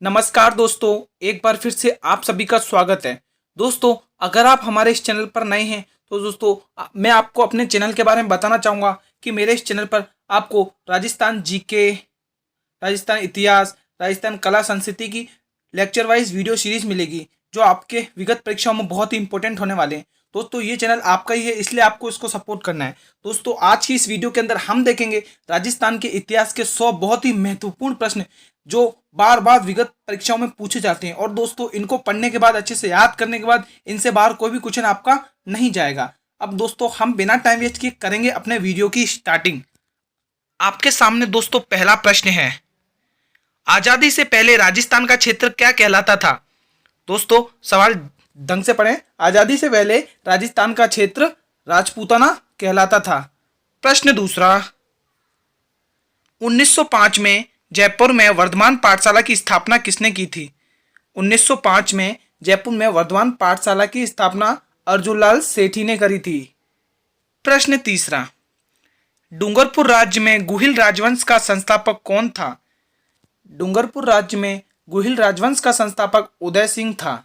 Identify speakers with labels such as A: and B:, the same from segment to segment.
A: नमस्कार दोस्तों, एक बार फिर से आप सभी का स्वागत है। दोस्तों, अगर आप हमारे इस चैनल पर नए हैं तो दोस्तों मैं आपको अपने चैनल के बारे में बताना चाहूँगा कि मेरे इस चैनल पर आपको राजस्थान जीके, राजस्थान इतिहास, राजस्थान कला संस्कृति की लेक्चर वाइज वीडियो सीरीज मिलेगी जो आपके विगत परीक्षाओं में बहुत ही इंपॉर्टेंट होने वाले हैं। दोस्तों, ये चैनल आपका ही है, इसलिए आपको इसको सपोर्ट करना है। दोस्तों, आज की इस वीडियो के अंदर हम देखेंगे राजस्थान के इतिहास के 100 बहुत ही महत्वपूर्ण प्रश्न जो बार बार विगत परीक्षाओं में पूछे जाते हैं। और दोस्तों, इनको पढ़ने के बाद, अच्छे से याद करने के बाद इनसे बाहर कोई भी क्वेश्चन आपका नहीं जाएगा। अब दोस्तों, हम बिना टाइम वेस्ट किए करेंगे अपने वीडियो की स्टार्टिंग। आपके सामने दोस्तों पहला प्रश्न है, आजादी से पहले राजस्थान का क्षेत्र क्या कहलाता था? दोस्तों, सवाल ढंग से पढ़ें। आजादी से पहले राजस्थान का क्षेत्र राजपूताना कहलाता था। प्रश्न दूसरा, 1905 में जयपुर में वर्धमान पाठशाला की स्थापना किसने की थी? 1905 में जयपुर में वर्धमान पाठशाला की स्थापना अर्जुनलाल सेठी ने करी थी। प्रश्न तीसरा, डूंगरपुर राज्य में गुहिल राजवंश का संस्थापक कौन था? डूंगरपुर राज्य में गुहिल राजवंश का संस्थापक उदय सिंह था।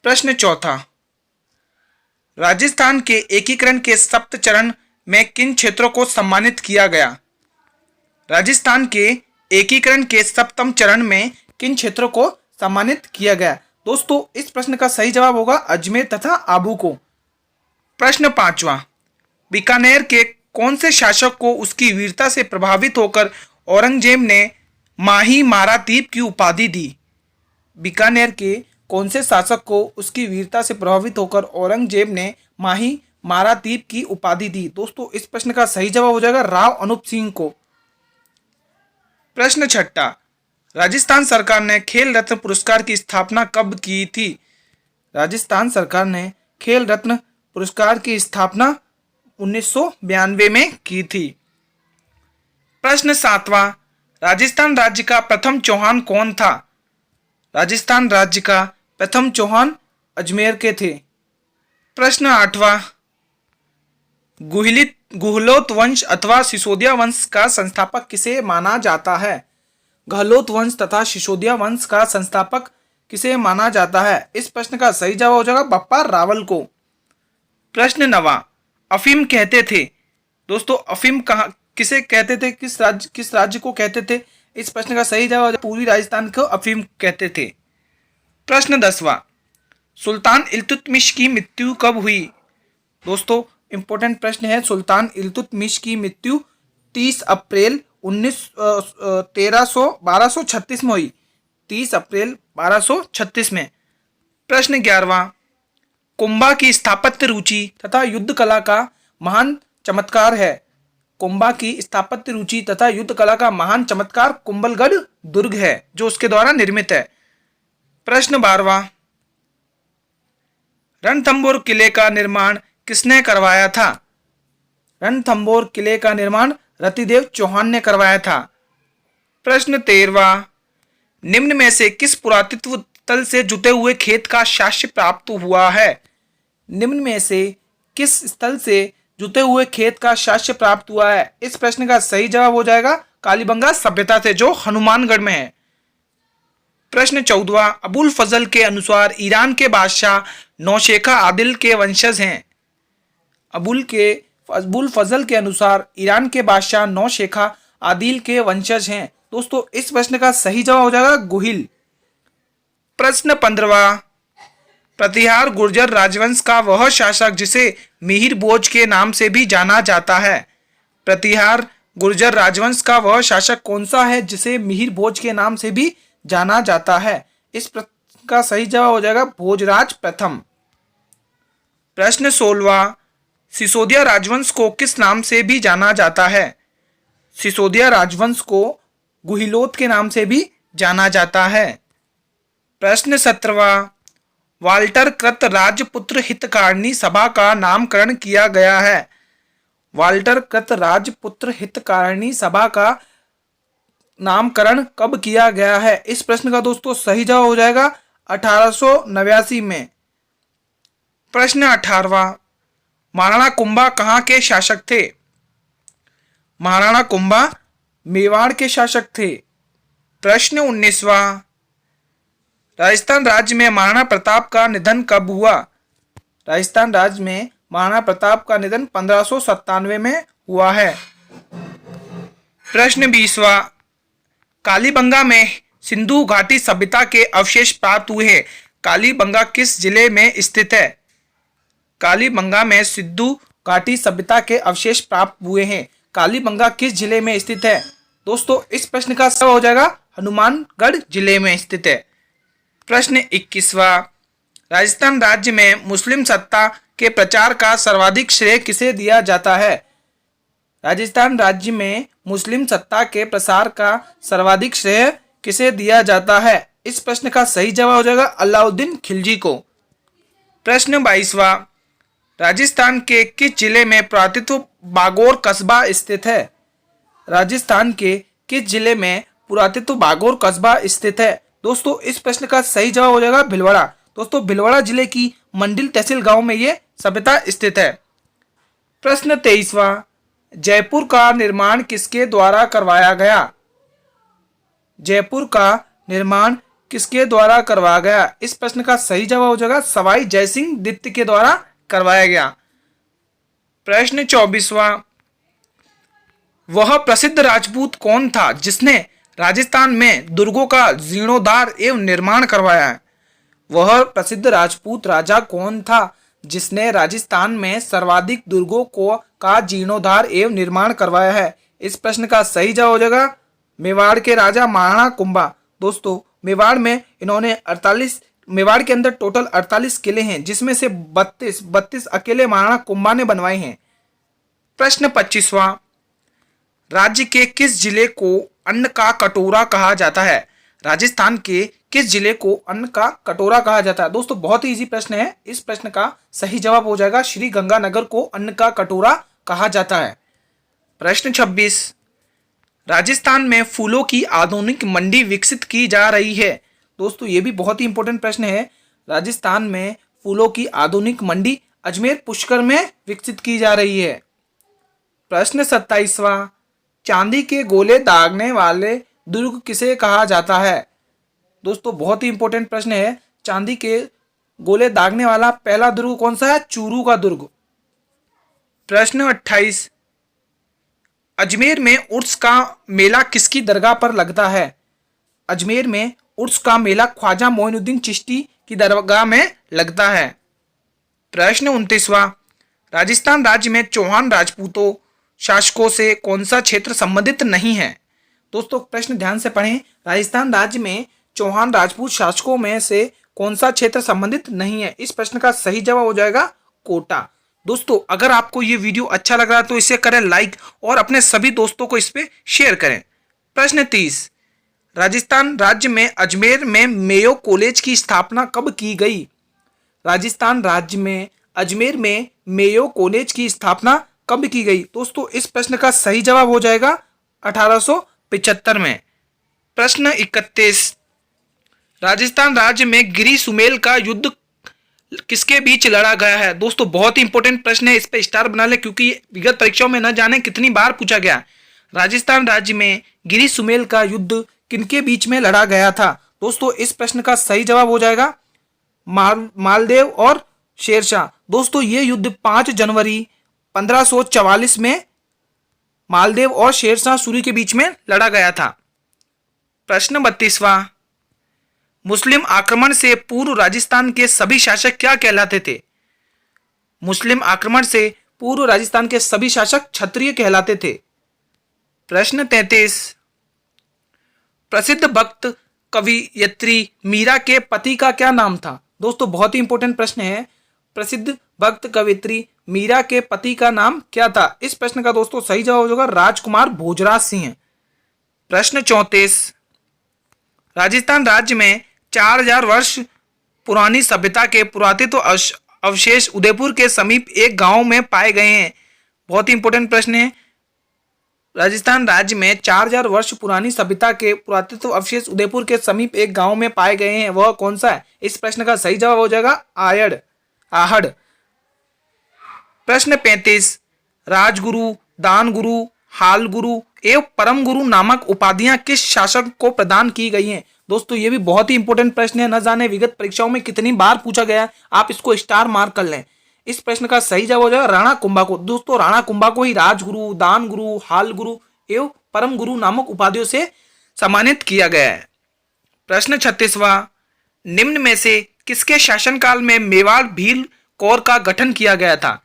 A: प्रश्न चौथा, राजस्थान के एकीकरण के सप्त चरण में किन क्षेत्रों को सम्मानित किया गया? राजस्थान के एकीकरण के सप्तम चरण में किन क्षेत्रों को सम्मानित किया गया? दोस्तों, इस प्रश्न का सही जवाब होगा अजमेर तथा आबू को। प्रश्न पांचवा, बीकानेर के कौन से शासक को उसकी वीरता से प्रभावित होकर औरंगजेब ने माही मारातीब की उपाधि दी? बीकानेर के कौन से शासक को उसकी वीरता से प्रभावित होकर औरंगजेब ने माही मारातीब की उपाधि दी? दोस्तों, इस प्रश्न का सही जवाब हो जाएगा राव अनूप सिंह को। प्रश्न छठा, राजस्थान सरकार ने खेल रत्न पुरस्कार की स्थापना कब की थी? राजस्थान सरकार ने खेल रत्न पुरस्कार की स्थापना 1992 में की थी। प्रश्न सातवां, राजस्थान राज्य का प्रथम चौहान कौन था? राजस्थान राज्य का प्रथम चौहान अजमेर के थे। प्रश्न आठवां, गुहलोत वंश अथवा सिसोदिया वंश का संस्थापक किसे माना जाता है? गहलोत वंश तथा सिसोदिया वंश का संस्थापक किसे माना जाता है? इस प्रश्न का सही जवाब हो जाएगा बप्पा रावल को। प्रश्न नवा, अफीम कहते थे। दोस्तों, अफीम कहाँ किसे कहते थे, किस राज्य को कहते थे? इस प्रश्न का सही जवाब पूर्वी राजस्थान को अफीम कहते थे। प्रश्न 10वां, सुल्तान इल्तुतमिश की मृत्यु कब हुई? दोस्तों, इंपॉर्टेंट प्रश्न है। सुल्तान इल्तुतमिश की मृत्यु 30 अप्रैल 1236 में हुई। 30 अप्रैल 1236 में। प्रश्न 11वां, कुंभा की स्थापत्य रुचि तथा युद्ध कला का महान चमत्कार है। कुंभा की स्थापत्य रुचि तथा युद्ध कला का महान चमत्कार कुंभलगढ़ दुर्ग है जो उसके द्वारा निर्मित है। प्रश्न 12वां, रणथंभौर किले का निर्माण किसने करवाया था? रणथंभौर किले का निर्माण रतिदेव चौहान ने करवाया था। प्रश्न 13वां, निम्न में से किस पुरातत्व स्थल से जुटे हुए खेत का साक्ष्य प्राप्त हुआ है? निम्न में से किस स्थल से जुटे हुए खेत का साक्ष्य प्राप्त हुआ है? इस प्रश्न का सही जवाब हो जाएगा कालीबंगा सभ्यता से जो हनुमानगढ़ में है। प्रश्न 14वां, अबुल फजल के अनुसार ईरान के बादशाह नौशेखा आदिल के वंशज हैं। अबुल फजल के अनुसार ईरान के बादशाह नौशेखा आदिल के वंशज हैं। दोस्तों, इस प्रश्न का सही जवाब हो जाएगा गुहिल। प्रश्न 15वां, प्रतिहार गुर्जर राजवंश का वह शासक जिसे मिहिर भोज के नाम से भी जाना जाता है। प्रतिहार गुर्जर राजवंश का वह शासक कौन सा है जिसे मिहिर भोज के नाम से भी जाना जाता है? इस प्रश्न का सही जवाब हो जाएगा भोजराज प्रथम। प्रश्न 16वां, सिसोदिया राजवंश को किस नाम से भी जाना जाता है? सिसोदिया राजवंश को गुहिलोत के नाम से भी जाना जाता है। प्रश्न 17वां, वाल्टर कृत राजपुत्र हितकारिणी सभा का नामकरण किया गया है। वाल्टर कृत राजपुत्र हितकारिणी सभा का नामकरण कब किया गया है? इस प्रश्न का दोस्तों सही जवाब हो जाएगा 1889 में। प्रश्न 18वां, महाराणा कुंभा कहाँ के शासक थे? महाराणा कुंभा मेवाड़ के शासक थे। प्रश्न 19वां, राजस्थान राज्य में महाराणा प्रताप का निधन कब हुआ? राजस्थान राज्य में महाराणा प्रताप का निधन 1597 में हुआ है। प्रश्न 20वां, कालीबंगा में सिंधु घाटी सभ्यता के अवशेष प्राप्त हुए हैं। कालीबंगा किस जिले में स्थित है? कालीबंगा में सिंधु घाटी सभ्यता के अवशेष प्राप्त हुए हैं। कालीबंगा किस जिले में स्थित है? दोस्तों इस प्रश्न का सही हो जाएगा हनुमानगढ़ जिले में स्थित है। प्रश्न 21वां, राजस्थान राज्य में मुस्लिम सत्ता के प्रचार का सर्वाधिक श्रेय किसे दिया जाता है? राजस्थान राज्य में मुस्लिम सत्ता के प्रसार का सर्वाधिक श्रेय किसे दिया जाता है? इस प्रश्न का सही जवाब हो जाएगा अलाउद्दीन खिलजी को। प्रश्न 22वां, राजस्थान के किस जिले में पुरातत्व बागोर कस्बा स्थित है? राजस्थान के किस जिले में पुरातत्व बागोर कस्बा स्थित है? दोस्तों इस प्रश्न का सही जवाब हो जाएगा भीलवाड़ा। दोस्तों भीलवाड़ा जिले की मंडिल तहसील गांव में ये सभ्यता स्थित है। प्रश्न 23वां, जयपुर का निर्माण किसके द्वारा करवाया गया? जयपुर का निर्माण किसके द्वारा करवाया गया? इस प्रश्न का सही जवाब हो जाएगा सवाई जयसिंह द्वितीय के द्वारा करवाया गया। प्रश्न 24वां, वह प्रसिद्ध राजपूत कौन था जिसने राजस्थान में दुर्गों का जीर्णोद्धार एवं निर्माण करवाया है? वह प्रसिद्ध राजपूत राजा कौन था जिसने राजस्थान में सर्वाधिक दुर्गों का जीर्णोद्धार एवं निर्माण करवाया है? इस प्रश्न का सही जवाब हो जाएगा मेवाड़ के राजा महाराणा कुंभा। दोस्तों मेवाड़ में इन्होंने 48 मेवाड़ के अंदर टोटल 48 किले हैं जिसमें से 32 अकेले महाराणा कुंभा ने बनवाए हैं। प्रश्न 25वां, राज्य के किस जिले को अन्न का कटोरा कहा जाता है? राजस्थान के किस जिले को अन्न का कटोरा कहा जाता है? दोस्तों बहुत ही इजी प्रश्न है। इस प्रश्न का सही जवाब हो जाएगा श्री गंगानगर को अन्न का कटोरा कहा जाता है। प्रश्न 26, राजस्थान में फूलों की आधुनिक मंडी विकसित की जा रही है। दोस्तों ये भी बहुत ही इंपॉर्टेंट प्रश्न है। राजस्थान में फूलों की आधुनिक मंडी अजमेर पुष्कर में विकसित की जा रही है। प्रश्न 27वां, चांदी के गोले दागने वाले दुर्ग किसे कहा जाता है? दोस्तों बहुत ही इंपॉर्टेंट प्रश्न है। चांदी के गोले दागने वाला पहला दुर्ग कौन सा है? चूरू का दुर्ग। प्रश्न 28, अजमेर में उर्स का मेला किसकी दरगाह पर लगता है? अजमेर में उर्स का मेला ख्वाजा मोइनुद्दीन चिश्ती की दरगाह में लगता है। प्रश्न 29वां, राजस्थान राज्य में चौहान राजपूतों शासकों से कौन सा क्षेत्र संबंधित नहीं है? दोस्तों प्रश्न ध्यान से पढ़ें। राजस्थान राज्य में चौहान राजपूत शासकों में से कौन सा क्षेत्र संबंधित नहीं है? इस प्रश्न का सही जवाब हो जाएगा कोटा। दोस्तों अगर आपको ये वीडियो अच्छा लग रहा है तो इसे करें लाइक और अपने सभी दोस्तों को इस पे शेयर करें। प्रश्न 30, राजस्थान राज्य में अजमेर में मेयो कॉलेज की स्थापना कब की गई? राजस्थान राज्य में अजमेर में मेयो कॉलेज की स्थापना कब की गई? दोस्तों इस प्रश्न का सही जवाब हो जाएगा 1875 में। प्रश्न 31, राजस्थान राज्य में गिरी सुमेल का युद्ध किसके बीच लड़ा गया है? दोस्तों बहुत ही इंपॉर्टेंट प्रश्न है, इस पे स्टार बना ले क्योंकि विगत परीक्षाओं में न जाने कितनी बार पूछा गया। राजस्थान राज्य में गिरी सुमेल का युद्ध किनके बीच में लड़ा गया था? दोस्तों इस प्रश्न का सही जवाब हो जाएगा मालदेव और शेरशाह। दोस्तों ये युद्ध 5 जनवरी 1544 में मालदेव और शेरशाह सूरी के बीच में लड़ा गया था। प्रश्न 32वां, मुस्लिम आक्रमण से पूर्व राजस्थान के सभी शासक क्या कहलाते थे? मुस्लिम आक्रमण से पूर्व राजस्थान के सभी शासक क्षत्रिय कहलाते थे। प्रश्न 33, प्रसिद्ध भक्त कवयित्री मीरा के पति का क्या नाम था? दोस्तों बहुत ही इंपॉर्टेंट प्रश्न है। प्रसिद्ध भक्त कवयित्री मीरा के पति का नाम क्या था? इस प्रश्न का दोस्तों सही जवाब होगा राजकुमार भोजराज सिंह। प्रश्न 34, राजस्थान राज्य में 4000 वर्ष पुरानी सभ्यता के पुरातत्व अवशेष उदयपुर के समीप एक गांव में पाए गए हैं। बहुत ही इंपॉर्टेंट प्रश्न है। राजस्थान राज्य में 4000 वर्ष पुरानी सभ्यता के पुरातत्व अवशेष उदयपुर के समीप एक गांव में पाए गए हैं, वह कौन सा है? इस प्रश्न का सही जवाब हो जाएगा आहड़। प्रश्न 35, राजगुरु, दानगुरु, हाल गुरु एवं परम गुरु नामक उपाधियां किस शासक को प्रदान की गई हैं? दोस्तों ये भी बहुत ही इंपॉर्टेंट प्रश्न है, न जाने विगत परीक्षाओं में कितनी बार पूछा गया है, आप इसको स्टार मार्क कर लें। इस प्रश्न का सही जवाब हो जाएगा राणा कुंभा को। दोस्तों राणा कुंभा को ही राजगुरु, दान गुरु, हाल गुरु एवं परम गुरु नामक उपाधियों से सम्मानित किया गया है। प्रश्न 36वां, निम्न में से किसके शासनकाल में मेवाड़ भील कौर का गठन किया गया था?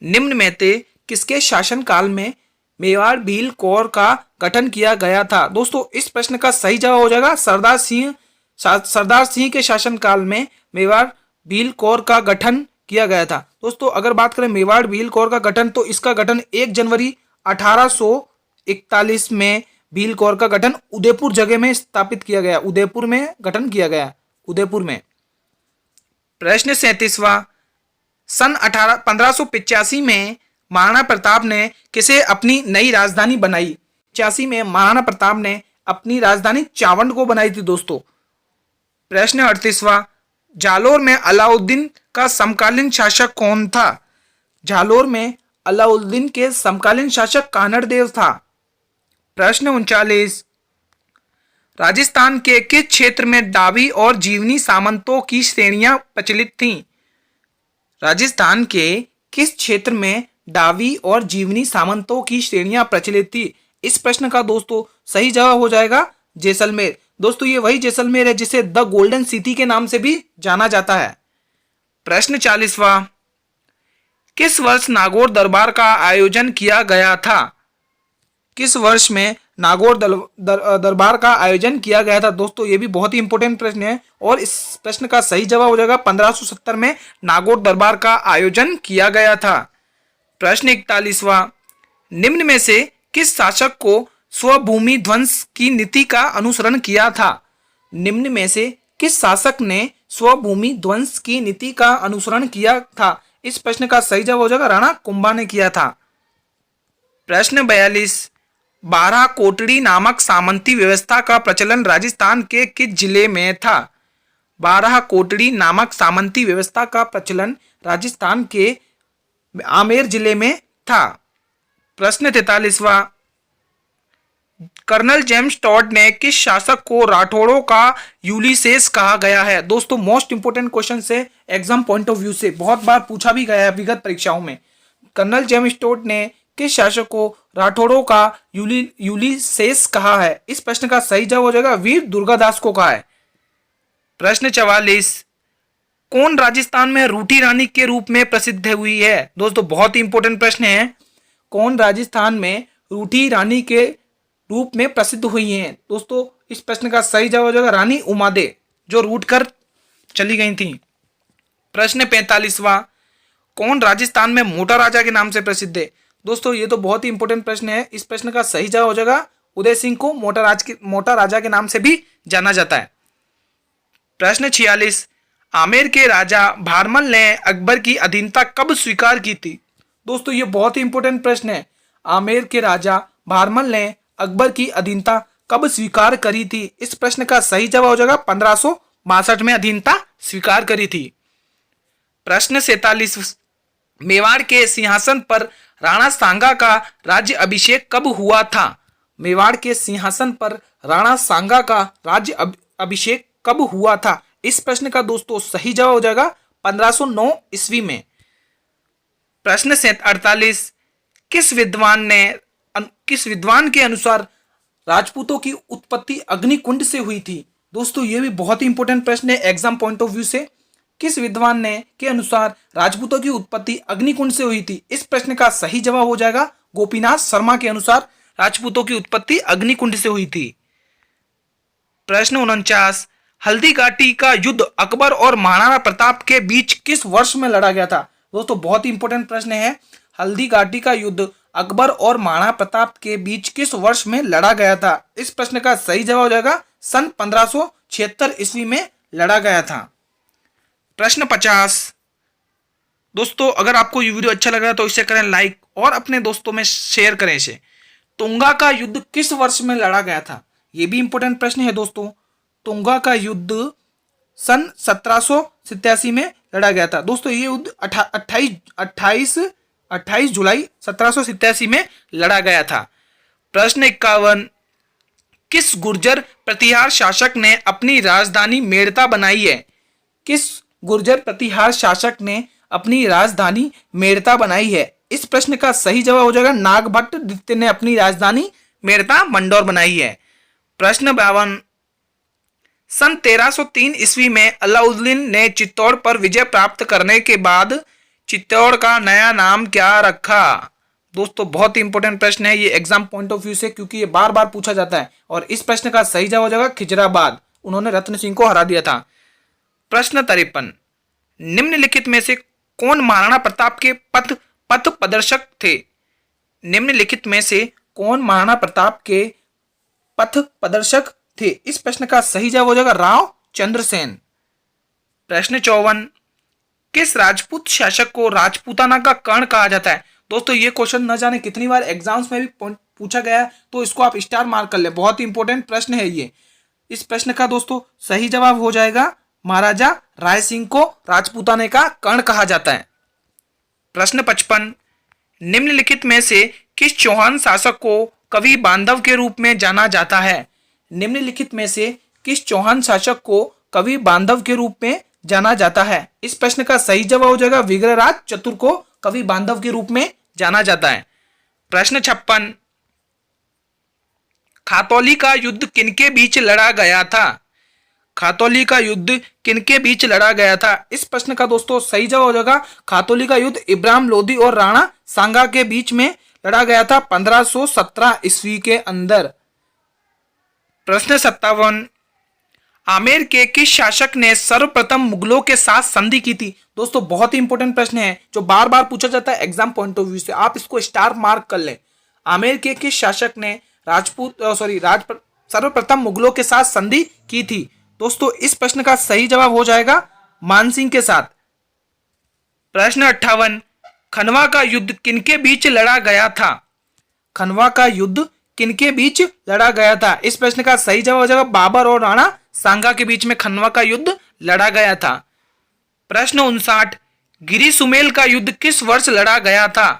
A: निम्न में से किसके शासनकाल में मेवाड़ भील कौर का गठन किया गया था? दोस्तों इस प्रश्न का सही जवाब हो जाएगा सरदार सिंह के शासनकाल में मेवाड़ भील कौर का गठन किया गया था। दोस्तों अगर बात करें मेवाड़ भील कौर का गठन, तो इसका गठन 1 जनवरी 1841 में भील कौर का गठन उदयपुर जगह में स्थापित किया गया, उदयपुर में गठन किया गया, उदयपुर में। प्रश्न 37वां, सन 1585 में महाराणा प्रताप ने किसे अपनी नई राजधानी बनाई? 85 में महाराणा प्रताप ने अपनी राजधानी चावंड को बनाई थी दोस्तों। प्रश्न 38वां, जालोर में अलाउद्दीन का समकालीन शासक कौन था? जालोर में अलाउद्दीन के समकालीन शासक कानड़देव था। प्रश्न 39, राजस्थान के किस क्षेत्र में डाबी और जीवनी सामंतों की श्रेणियां प्रचलित थीं? राजस्थान के किस क्षेत्र में डाबी और जीवनी सामंतों की श्रेणियां प्रचलित थी? इस प्रश्न का दोस्तों सही जवाब हो जाएगा जैसलमेर। दोस्तों ये वही जैसलमेर है जिसे द गोल्डन सिटी के नाम से भी जाना जाता है। प्रश्न 40वां, किस वर्ष नागौर दरबार का आयोजन किया गया था? किस वर्ष में नागौर दरबार का आयोजन किया गया था? दोस्तों ये भी बहुत ही इंपॉर्टेंट प्रश्न है और इस प्रश्न का सही जवाब हो जाएगा 1570 में नागौर दरबार का आयोजन किया गया था। प्रश्न 41वां, निम्न में से किस शासक को स्वभूमि ध्वंस की नीति का अनुसरण किया था? निम्न में से किस शासक ने स्वभूमि ध्वंस की नीति का अनुसरण किया था? इस प्रश्न का सही जवाब हो जाएगा राणा कुंभा ने किया था। प्रश्न 42, 12 कोटड़ी नामक सामंती व्यवस्था का प्रचलन राजस्थान के किस जिले में था? 12 कोटड़ी नामक सामंती व्यवस्था का प्रचलन राजस्थान के आमेर जिले में था। प्रश्न 43वां, कर्नल जेम्स टॉड ने किस शासक को राठौड़ों का यूलिसेस कहा गया है? दोस्तों मोस्ट इंपोर्टेंट क्वेश्चन से एग्जाम पॉइंट ऑफ व्यू से बहुत बार पूछा भी गया है विगत परीक्षाओं में। कर्नल जेम्स टॉड ने किस शासक को राठौड़ों का यूलिसेस कहा है? इस प्रश्न का सही जवाब हो जाएगा वीर दुर्गादास को कहा है। प्रश्न 44, कौन राजस्थान में रूठी रानी के रूप में प्रसिद्ध हुई है? दोस्तों बहुत ही इंपॉर्टेंट प्रश्न है, कौन राजस्थान में रूठी रानी के रूप में प्रसिद्ध हुई हैं? दोस्तों इस प्रश्न का सही जवाब हो जाएगा रानी उमादे, जो रूठ कर चली गई थी। प्रश्न 45वां, कौन राजस्थान में मोटा राजा के नाम से प्रसिद्ध है? दोस्तों ये तो बहुत ही इंपॉर्टेंट प्रश्न है, इस प्रश्न का सही जवाब हो जाएगा उदय सिंह को मोटा राजा के नाम से भी जाना जाता है। प्रश्न 46, आमेर के राजा भारमल ने अकबर की अधीनता कब स्वीकार की थी? दोस्तों ये बहुत ही इंपॉर्टेंट प्रश्न है, आमेर के राजा भारमल ने अकबर की अधीनता कब स्वीकार करी थी? इस प्रश्न का सही जवाब हो जाएगा 1562 में अधीनता स्वीकार करी थी। प्रश्न 47, मेवाड़ के सिंहासन पर राणा सांगा का राज्य अभिषेक कब हुआ था? मेवाड़ के सिंहासन पर राणा सांगा का राज्य अभिषेक कब हुआ था? इस प्रश्न का दोस्तों सही जवाब हो जाएगा 1509 ईस्वी में। प्रश्न 48, किस विद्वान के अनुसार राजपूतों की उत्पत्ति अग्निकुंड से हुई थी? दोस्तों ये भी बहुत ही इंपॉर्टेंट प्रश्न है एग्जाम पॉइंट ऑफ व्यू से, किस विद्वान ने के अनुसार राजपूतों की उत्पत्ति अग्निकुंड से हुई थी? इस प्रश्न का सही जवाब हो जाएगा गोपीनाथ शर्मा के अनुसार राजपूतों की उत्पत्ति अग्निकुंड से हुई थी। प्रश्न 49, हल्दी घाटी का युद्ध अकबर और महाराणा प्रताप के बीच किस वर्ष में लड़ा गया था? दोस्तों बहुत ही इंपॉर्टेंट प्रश्न है, हल्दी घाटी का युद्ध अकबर और महाराणा प्रताप के बीच किस वर्ष में लड़ा गया था? इस प्रश्न का सही जवाब हो जाएगा सन 1576 ईस्वी में लड़ा गया था। प्रश्न 50, दोस्तों अगर आपको ये वीडियो अच्छा लग रहा है तो इसे करें लाइक और अपने दोस्तों में शेयर करें इसे। तुंगा का युद्ध किस वर्ष में लड़ा गया था? ये भी इंपॉर्टेंट प्रश्न है दोस्तों। तुंगा का युद्ध सन 1787 में लड़ा गया था। दोस्तों ये युद्ध 28 जुलाई 1787 में लड़ा गया था। प्रश्न 51, किस गुर्जर प्रतिहार शासक ने अपनी राजधानी मेड़ता बनाई है? किस गुर्जर प्रतिहार शासक ने अपनी राजधानी मेड़ता बनाई है? इस प्रश्न का सही जवाब हो जाएगा नागभट्ट द्वितीय ने अपनी राजधानी मेड़ता मंडौर बनाई है। प्रश्न 52, सन 1303 ईस्वी में अलाउद्दीन ने चित्तौड़ पर विजय प्राप्त करने के बाद चित्तौड़ का नया नाम क्या रखा? दोस्तों बहुत ही इंपॉर्टेंट प्रश्न है ये एग्जाम पॉइंट ऑफ व्यू से, क्योंकि ये बार बार पूछा जाता है। और इस प्रश्न का सही जवाब हो जाएगा खिजराबाद, उन्होंने रत्न सिंह को हरा दिया था। प्रश्न 53, निम्नलिखित में से कौन महाराणा प्रताप के पथ प्रदर्शक थे? निम्नलिखित में से कौन महाराणा प्रताप के पथ प्रदर्शक थे? इस प्रश्न का सही जवाब हो जाएगा राव चंद्रसेन। प्रश्न 54, किस राजपूत शासक को राजपूताना का कर्ण कहा जाता है? दोस्तों ये क्वेश्चन न जाने कितनी बार एग्जाम्स में भी पूछा गया है, तो इसको आप स्टार मार्क कर ले, बहुत ही इंपॉर्टेंट प्रश्न है ये। इस प्रश्न का दोस्तों सही जवाब हो जाएगा महाराजा राय सिंह को राजपूताने का कर्ण कहा जाता है। प्रश्न 55, निम्नलिखित में से किस चौहान शासक को कवि बांधव के रूप में जाना जाता है? निम्नलिखित में से किस चौहान शासक को कवि बांधव के रूप में जाना जाता है? इस प्रश्न का सही जवाब हो जाएगा विग्रहराज चतुर को कवि बांधव के रूप में जाना जाता है। प्रश्न 56, खातौली का युद्ध किनके बीच लड़ा गया था? खातौली का युद्ध किनके बीच लड़ा गया था? इस प्रश्न का दोस्तों सही जवाब हो जाएगा खातौली का युद्ध इब्राहिम लोदी और राणा सांगा के बीच में लड़ा गया था 1517 ईस्वी के अंदर। प्रश्न 57, आमेर के किस शासक ने सर्वप्रथम मुगलों के साथ संधि की थी? दोस्तों बहुत ही इंपॉर्टेंट प्रश्न है जो बार बार पूछा जाता है एग्जाम पॉइंट ऑफ व्यू से, आप इसको स्टार मार्क कर लें। आमेर के किस शासक ने सर्वप्रथम मुगलों के साथ संधि की थी? दोस्तों इस प्रश्न का सही जवाब हो जाएगा मानसिंह के साथ। प्रश्न 58, खनवा का युद्ध किनके बीच लड़ा गया था? खनवा का युद्ध किनके बीच लड़ा गया था? इस प्रश्न का सही जवाब हो जाएगा बाबर और राणा सांगा के बीच में खनवा का युद्ध लड़ा गया था। प्रश्न 59, गिरी सुमेल का युद्ध किस वर्ष लड़ा गया था?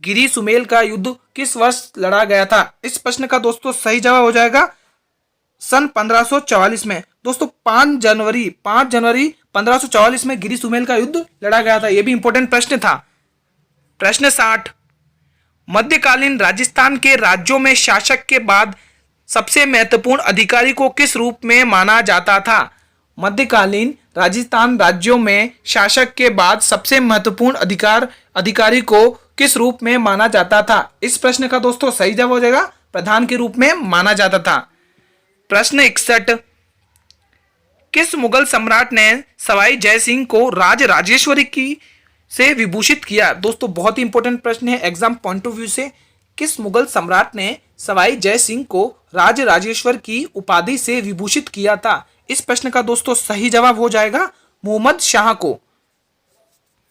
A: गिरी सुमेल का युद्ध किस वर्ष लड़ा गया था? इस प्रश्न का दोस्तों सही जवाब हो जाएगा सन 1544 में। दोस्तों 5 जनवरी 1544 में गिरी सुमेल का युद्ध लड़ा गया था, यह भी इंपॉर्टेंट प्रश्न था। प्रश्न 60, मध्यकालीन राजस्थान के राज्यों में शासक के बाद सबसे महत्वपूर्ण अधिकारी को किस रूप में माना जाता था? मध्यकालीन राजस्थान राज्यों में शासक के बाद सबसे महत्वपूर्ण अधिकारी को किस रूप में माना जाता था? इस प्रश्न का दोस्तों सही जवाब हो जाएगा प्रधान के रूप में माना जाता था। प्रश्न 61, किस मुगल सम्राट ने सवाई जय सिंह को राज राजेश्वरी की से विभूषित किया? दोस्तों बहुत ही इंपॉर्टेंट प्रश्न है एग्जाम पॉइंट ऑफ व्यू से। किस मुगल सम्राट ने सवाई जय सिंह को राज राजेश्वर की उपाधि से विभूषित किया था? इस प्रश्न का दोस्तों सही जवाब हो जाएगा मुहम्मद शाह को।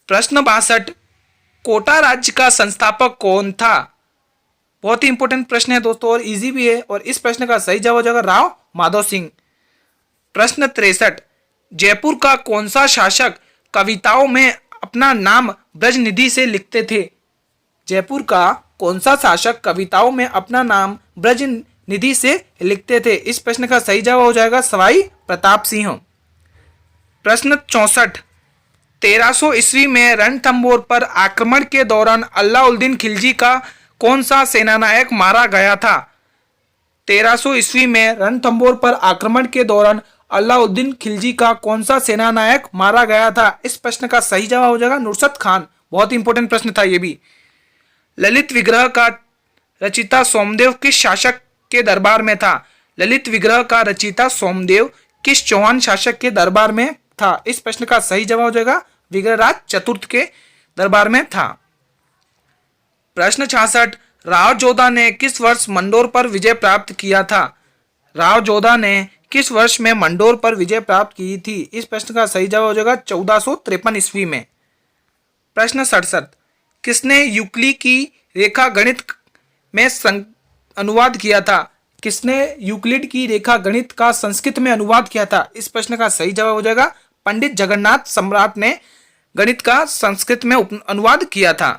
A: प्रश्न 62, कोटा राज्य का संस्थापक कौन था? बहुत ही इंपॉर्टेंट प्रश्न है दोस्तों और इजी भी है, और इस प्रश्न का सही जवाब हो जाएगा राव माधव सिंह। प्रश्न 63, जयपुर का कौन सा शासक कविताओं में अपना नाम ब्रजनिधि से लिखते थे? जयपुर का कौन सा शासक कविताओं में अपना नाम ब्रजनिधि से लिखते थे? इस प्रश्न का सही जवाब हो जाएगा सवाई प्रताप सिंह। प्रश्न 64, 1300 ईस्वी में रणथंबोर पर आक्रमण के दौरान अलाउद्दीन खिलजी का कौन सा सेनानायक मारा गया था? 1300 ईस्वी में रणथंबोर पर आक्रमण के दौरान अलाउद्दीन खिलजी का कौन सा सेनानायक मारा गया था? इस प्रश्न का सही जवाब हो जाएगा नुसरत खान। बहुत इंपॉर्टेंट प्रश्न था ये भी। ललित विग्रह का रचिता सोमदेव किस शासक के दरबार में था? ललित विग्रह का रचिता सोमदेव किस चौहान शासक के दरबार में था? इस प्रश्न का सही जवाब हो जाएगा विग्रहराज चतुर्थ के दरबार में था। प्रश्न 66, राव जोधा ने किस वर्ष मंडोर पर विजय प्राप्त किया था? राव जोधा ने किस वर्ष में मंडोर पर विजय प्राप्त की थी? इस प्रश्न का सही जवाब हो जाएगा 1453 ईस्वी में। प्रश्न 67, किसने यूक्लिड की रेखा गणित में अनुवाद किया था? किसने यूक्लिड की रेखा गणित का संस्कृत में अनुवाद किया था? इस प्रश्न का सही जवाब हो जाएगा पंडित जगन्नाथ सम्राट ने गणित का संस्कृत में अनुवाद किया था।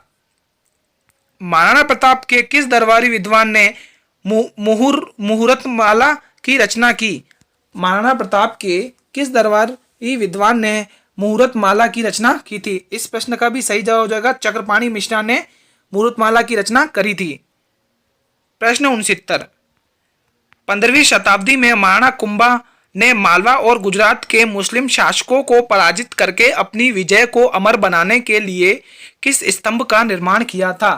A: महाराणा प्रताप के किस दरबारी विद्वान ने मुहूर्तमाला की रचना की? महाराणा प्रताप के किस दरबारी विद्वान ने मुहूर्तमाला की रचना की थी? इस प्रश्न का भी सही जवाब हो जाएगा चक्रपाणि मिश्रा ने मुहूर्तमाला की रचना करी थी। प्रश्न 69, 15वीं शताब्दी में महाराणा कुंभा ने मालवा और गुजरात के मुस्लिम शासकों को पराजित करके अपनी विजय को अमर बनाने के लिए किस स्तंभ का निर्माण किया था?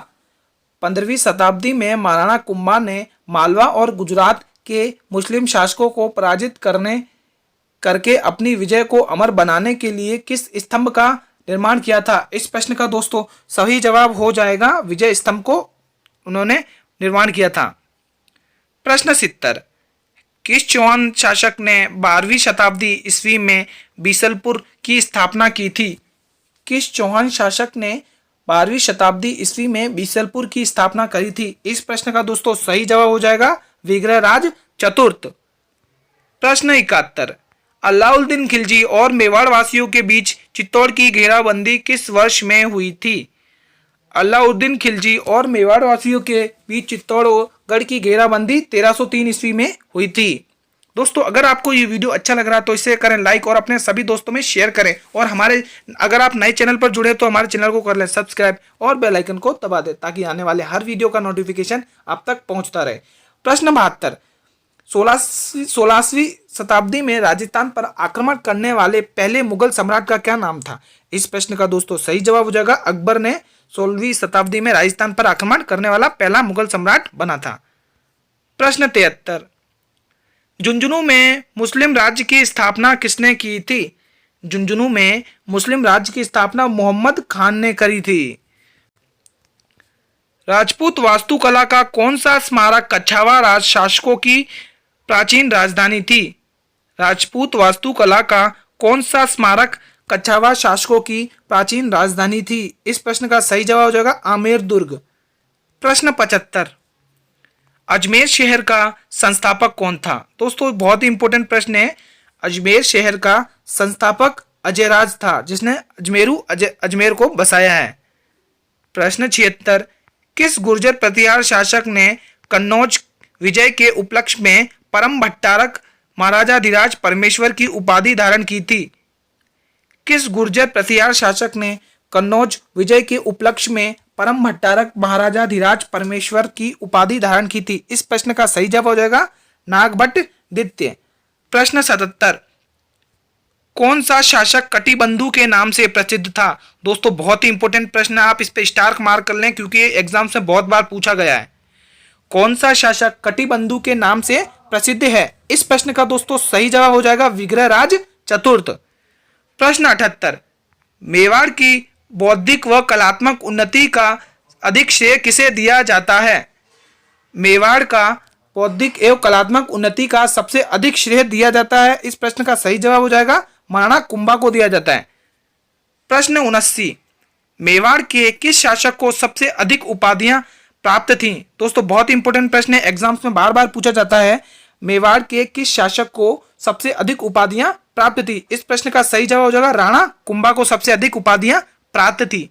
A: 15वीं शताब्दी में महाराणा कुंभा ने मालवा और गुजरात के मुस्लिम शासकों को पराजित करके अपनी विजय को अमर बनाने के लिए किस स्तंभ का निर्माण किया था? इस प्रश्न का दोस्तों सही जवाब हो जाएगा विजय स्तंभ को उन्होंने निर्माण किया था। प्रश्न 70, किस चौहान शासक ने 12वीं शताब्दी ईस्वी में बीसलपुर की स्थापना की थी? किस चौहान शासक ने 12वीं शताब्दी ईस्वी में बीसलपुर की स्थापना करी थी? इस प्रश्न का दोस्तों सही जवाब हो जाएगा विग्रहराज चतुर्थ। प्रश्न 71, अलाउद्दीन खिलजी और मेवाड़ वासियों के बीच चित्तौड़ की घेराबंदी किस वर्ष में हुई थी? अलाउद्दीन खिलजी और मेवाड़ वासियों के बीच चित्तौड़गढ़ की घेराबंदी 1303 ईस्वी में हुई थी। दोस्तों अगर आपको ये वीडियो अच्छा लग रहा है तो इसे करें लाइक और अपने सभी दोस्तों में शेयर करें, और अगर आप नए चैनल पर जुड़े तो हमारे चैनल को कर लें सब्सक्राइब और बेल आइकन को दबा दें ताकि आने वाले हर वीडियो का नोटिफिकेशन आप तक पहुंचता रहे। प्रश्न 72, 16वीं शताब्दी में राजस्थान पर आक्रमण करने वाले पहले मुगल सम्राट का क्या नाम था? इस प्रश्न का दोस्तों सही जवाब हो जाएगा अकबर ने 16वीं शताब्दी में राजस्थान पर आक्रमण करने वाला पहला मुगल सम्राट बना था। प्रश्न 73, झुंझुनू में मुस्लिम राज्य की स्थापना किसने की थी? झुंझुनू में मुस्लिम राज्य की स्थापना मोहम्मद खान ने करी थी। राजपूत वास्तुकला का कौन सा स्मारक कछावा राज शासकों की प्राचीन राजधानी थी? राजपूत वास्तुकला का कौन सा स्मारक कछावा शासकों की प्राचीन राजधानी थी? इस प्रश्न का सही जवाब हो जाएगा आमेर दुर्ग। प्रश्न 75, अजमेर शहर का संस्थापक कौन था? दोस्तों बहुत ही इंपॉर्टेंट प्रश्न है। अजमेर शहर का संस्थापक अजयराज था जिसने अजमेर को बसाया है। प्रश्न 76, किस गुर्जर प्रतिहार शासक ने कन्नौज विजय के उपलक्ष्य में परम भट्टारक महाराजाधिराज परमेश्वर की उपाधि धारण की थी? किस गुर्जर प्रतिहार शासक ने कन्नौज विजय के उपलक्ष्य में परम भट्टारक महाराजाधिराज परमेश्वर की उपाधि धारण की थी? इस प्रश्न का सही जवाब हो जाएगा नागभट्ट द्वितीय। प्रश्न 77, कौन सा शासक कटिबंधु के नाम से प्रसिद्ध था? दोस्तों बहुत ही इंपॉर्टेंट प्रश्न है, आप इस पे स्टार मार्क कर लें क्योंकि एग्जाम से बहुत बार पूछा गया है। कौन सा शासक कटिबंधु के नाम से प्रसिद्ध है? इस प्रश्न का दोस्तों सही जवाब हो जाएगा विग्रहराज चतुर्थ। प्रश्न 78, मेवाड़ की बौद्धिक व कलात्मक उन्नति का अधिक श्रेय किसे दिया जाता है? मेवाड़ का बौद्धिक एवं कलात्मक उन्नति का सबसे अधिक श्रेय दिया जाता है। इस प्रश्न का सही जवाब हो जाएगा महाराणा कुंभा को दिया जाता है। प्रश्न 79, मेवाड़ के किस शासक को सबसे अधिक उपाधियां प्राप्त थीं? दोस्तों बहुत इंपॉर्टेंट प्रश्न है, एग्जाम्स में बार बार पूछा जाता है। मेवाड़ के किस शासक को सबसे अधिक उपाधियां प्राप्त थी? इस प्रश्न का सही जवाब हो जाएगा राणा कुंभा को सबसे अधिक उपाधियां प्राप्त थी।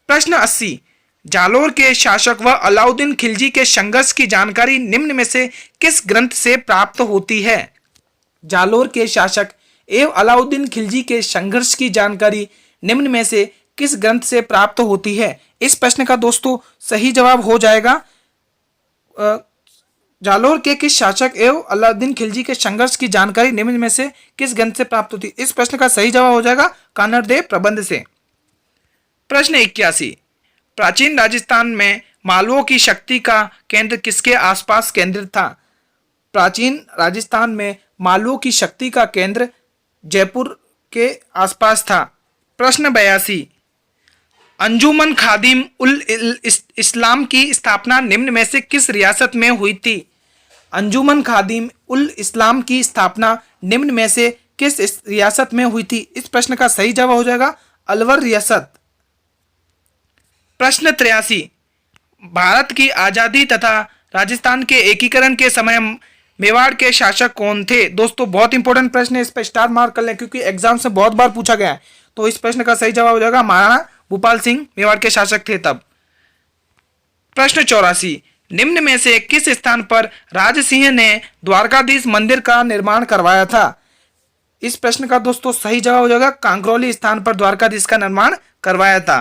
A: प्रश्न 80, जालोर के शासक व अलाउद्दीन खिलजी के संघर्ष की जानकारी निम्न में से किस ग्रंथ से प्राप्त होती है? जालोर के शासक एवं अलाउद्दीन खिलजी के संघर्ष की जानकारी निम्न में से किस ग्रंथ से प्राप्त होती है? इस प्रश्न का दोस्तों सही जवाब हो जाएगा जालोर के किस शासक एवं अलाउद्दीन खिलजी के संघर्ष की जानकारी निम्न में से किस ग्रंथ से प्राप्त होती है? इस प्रश्न का सही जवाब हो जाएगा कानड़देव प्रबंध से। प्रश्न 81, प्राचीन राजस्थान में मालवों की शक्ति का केंद्र किसके आसपास केंद्रित था? प्राचीन राजस्थान में मालवों की शक्ति का केंद्र जयपुर के आसपास था। प्रश्न 82, अंजुमन खादिम उल इस्लाम की स्थापना निम्न में से किस रियासत में हुई थी? अंजुमन खादिम उल इस्लाम की स्थापना निम्न में से किस रियासत में हुई थी? इस प्रश्न का सही जवाब हो जाएगा अलवर रियासत। प्रश्न 83, भारत की आजादी तथा राजस्थान के एकीकरण के समय मेवाड़ के शासक कौन थे? दोस्तों बहुत इंपॉर्टेंट प्रश्न है, इस पर स्टार मार्क कर लें क्योंकि एग्जाम से बहुत बार पूछा गया है। तो इस प्रश्न का सही जवाब हो जाएगा महाराणा भूपाल सिंह मेवाड़ के शासक थे तब। प्रश्न 84, निम्न में से किस स्थान पर राजसिंह ने द्वारकाधीश मंदिर का निर्माण करवाया था? इस प्रश्न का दोस्तों सही जवाब हो जाएगा कांकरोली स्थान पर द्वारकाधीश का निर्माण करवाया था।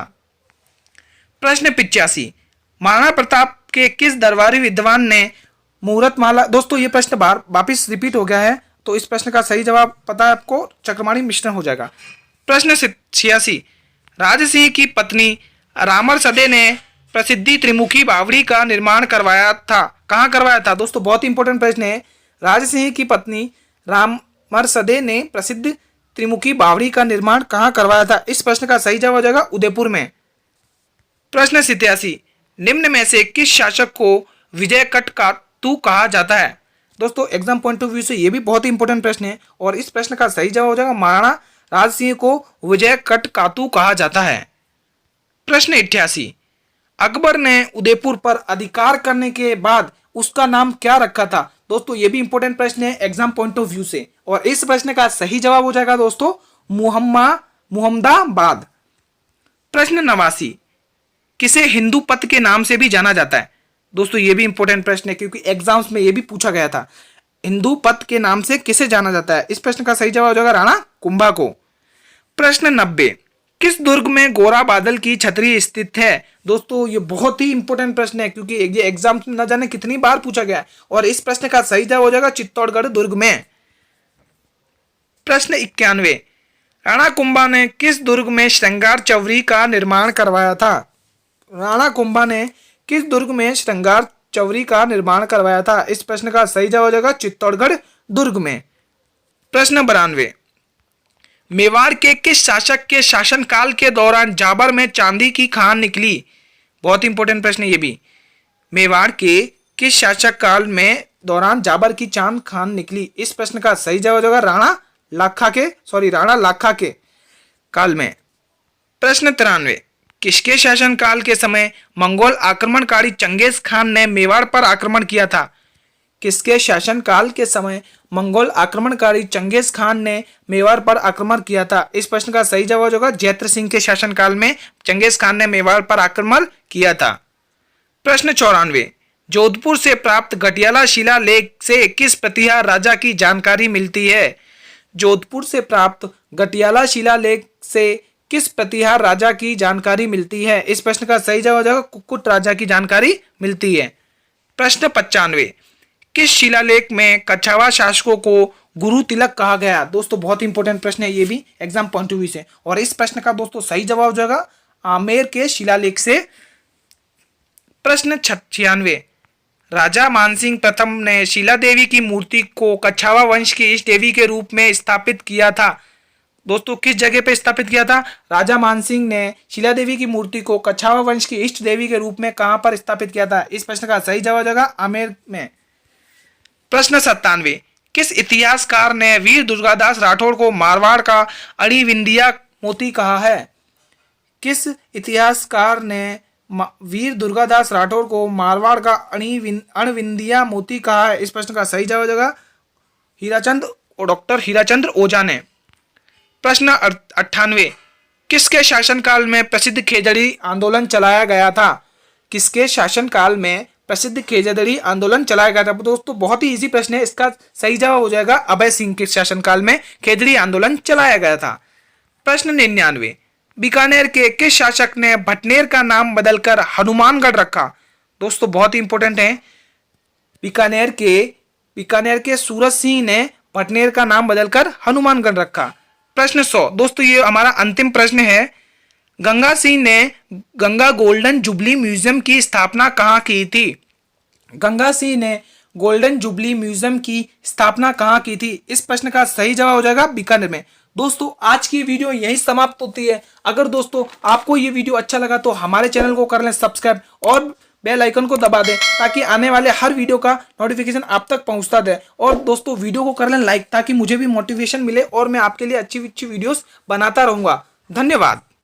A: प्रश्न 85, महाराणा प्रताप के किस दरबारी विद्वान ने मुहूर्तमाला, दोस्तों ये प्रश्न वापिस रिपीट हो गया है, तो इस प्रश्न का सही जवाब पता है आपको, चक्रमाणी मिश्रण हो जाएगा। प्रश्न 86, राजसिंह की पत्नी रामर सदे ने प्रसिद्धि त्रिमुखी बावड़ी का निर्माण करवाया था, कहाँ करवाया था? दोस्तों बहुत इंपॉर्टेंट प्रश्न है। राजसिंह की पत्नी रामर सदे ने प्रसिद्ध त्रिमुखी बावड़ी का निर्माण कहाँ करवाया था? इस प्रश्न का सही जवाब हो जाएगा उदयपुर में। प्रश्न 87, निम्न में से किस शासक को विजय कटकातु कहा जाता है? दोस्तों एग्जाम पॉइंट ऑफ व्यू से ये भी बहुत ही इंपॉर्टेंट प्रश्न है और इस प्रश्न का सही जवाब हो जाएगा महाराणा राजसिंह को विजय कटकातु कहा जाता है। प्रश्न 88, अकबर ने उदयपुर पर अधिकार करने के बाद उसका नाम क्या रखा था? दोस्तों ये भी इंपॉर्टेंट प्रश्न है एग्जाम पॉइंट ऑफ व्यू से और इस प्रश्न का सही जवाब हो जाएगा दोस्तों मुहम्मदाबाद। प्रश्न 89, किसे हिंदू पथ के नाम से भी जाना जाता है? दोस्तों ये भी इंपॉर्टेंट प्रश्न है क्योंकि एग्जाम्स में ये भी पूछा गया था, हिंदू पथ के नाम से किसे जाना जाता है? इस प्रश्न का सही जवाब हो जाएगा राणा कुंभा को। प्रश्न 90, किस दुर्ग में गोरा बादल की छतरी स्थित है? दोस्तों ये बहुत ही इंपॉर्टेंट प्रश्न है क्योंकि ये एग्जाम्स में न जाने कितनी बार पूछा गया है और इस प्रश्न का सही जवाब हो जाएगा चित्तौड़गढ़ दुर्ग में। प्रश्न 91, राणा कुंभा ने किस दुर्ग में श्रृंगार चौरी का निर्माण करवाया था? राणा कुंभा ने किस दुर्ग में श्रृंगार चौरी का निर्माण करवाया था? इस प्रश्न का सही जवाब हो जाएगा चित्तौड़गढ़ दुर्ग में। प्रश्न 92, मेवाड़ के किस शासक के शासनकाल के दौरान जाबर में चांदी की खान निकली? बहुत इंपॉर्टेंट प्रश्न है ये भी। मेवाड़ के किस शासक काल में दौरान जाबर की चांद खान निकली? इस प्रश्न का सही जवाब होगा राणा लाखा के काल में। प्रश्न 93, किसके शासनकाल के समय मंगोल आक्रमणकारी चंगेज खान ने मेवाड़ पर आक्रमण किया था? किसके शासनकाल के समय मंगोल आक्रमणकारी चंगेज खान ने मेवाड़ पर आक्रमण किया था? इस प्रश्न का सही जवाब होगा जयद्रथ सिंह के शासनकाल में चंगेज खान ने मेवाड़ पर आक्रमण किया था। प्रश्न 94, जोधपुर से प्राप्त गटियाला शिलालेख से किस प्रतिहार राजा की जानकारी मिलती है? जोधपुर से प्राप्त गटियाला शिलालेख से किस प्रतिहार राजा की जानकारी मिलती है? इस प्रश्न का सही जवाब हो जाएगा कुक्कुट राजा की जानकारी मिलती है। प्रश्न 95, किस शिलालेख में कछावा शासकों को गुरु तिलक कहा गया? दोस्तों बहुत इंपॉर्टेंट प्रश्न है ये भी एग्जाम पॉइंट ऑफ व्यू से और इस प्रश्न का दोस्तों सही जवाब हो जाएगा आमेर के शिलालेख से। प्रश्न 96, राजा मानसिंह प्रथम ने शीला देवी की मूर्ति को कछावा वंश की इष्ट देवी के रूप में स्थापित किया था? दोस्तों किस जगह पे स्थापित किया था? राजा मानसिंह ने शीला देवी की मूर्ति को कछावा वंश की इष्ट देवी के रूप में कहां पर स्थापित किया था? इस प्रश्न का सही जवाब हो जाएगा आमेर में। प्रश्न 97, किस इतिहासकार ने वीर दुर्गादास राठौड़ को मारवाड़ का अणिविंदिया मोती कहा है? किस इतिहासकार ने वीर दुर्गादास राठौड़ को मारवाड़ का अणविंदिया मोती कहा है? इस प्रश्न का सही जवाब हो जाएगा डॉक्टर हीराचंद्र ओझा ने। प्रश्न 98, किसके शासनकाल में प्रसिद्ध खेजड़ी आंदोलन चलाया गया था? किसके शासनकाल में प्रसिद्ध खेजड़ी आंदोलन चलाया गया था? दोस्तों बहुत ही इजी प्रश्न है, इसका सही जवाब हो जाएगा अभय सिंह के शासनकाल में खेजड़ी आंदोलन चलाया गया था। प्रश्न 99, बीकानेर के किस शासक ने भटनेर का नाम बदलकर हनुमानगढ़ रखा? दोस्तों बहुत ही इंपॉर्टेंट है, बीकानेर के सूरज सिंह ने भटनेर का नाम बदलकर हनुमानगढ़ रखा। प्रश्न 100, दोस्तों ये हमारा अंतिम प्रश्न है, गंगा सिंह ने गंगा गोल्डन जुबली म्यूजियम की स्थापना कहाँ की थी? गंगा सिंह ने गोल्डन जुबली म्यूजियम की स्थापना कहाँ की थी? इस प्रश्न का सही जवाब हो जाएगा बीकानेर में। दोस्तों आज की वीडियो यहीं समाप्त होती है। अगर दोस्तों आपको ये वीडियो अच्छा लगा तो हमारे चैनल को कर लें सब्सक्राइब और बेल आइकन को दबा दें ताकि आने वाले हर वीडियो का नोटिफिकेशन आप तक पहुंचता रहे। और दोस्तों वीडियो को कर लें लाइक ताकि मुझे भी मोटिवेशन मिले और मैं आपके लिए अच्छी वीडियोस बनाता रहूंगा। धन्यवाद।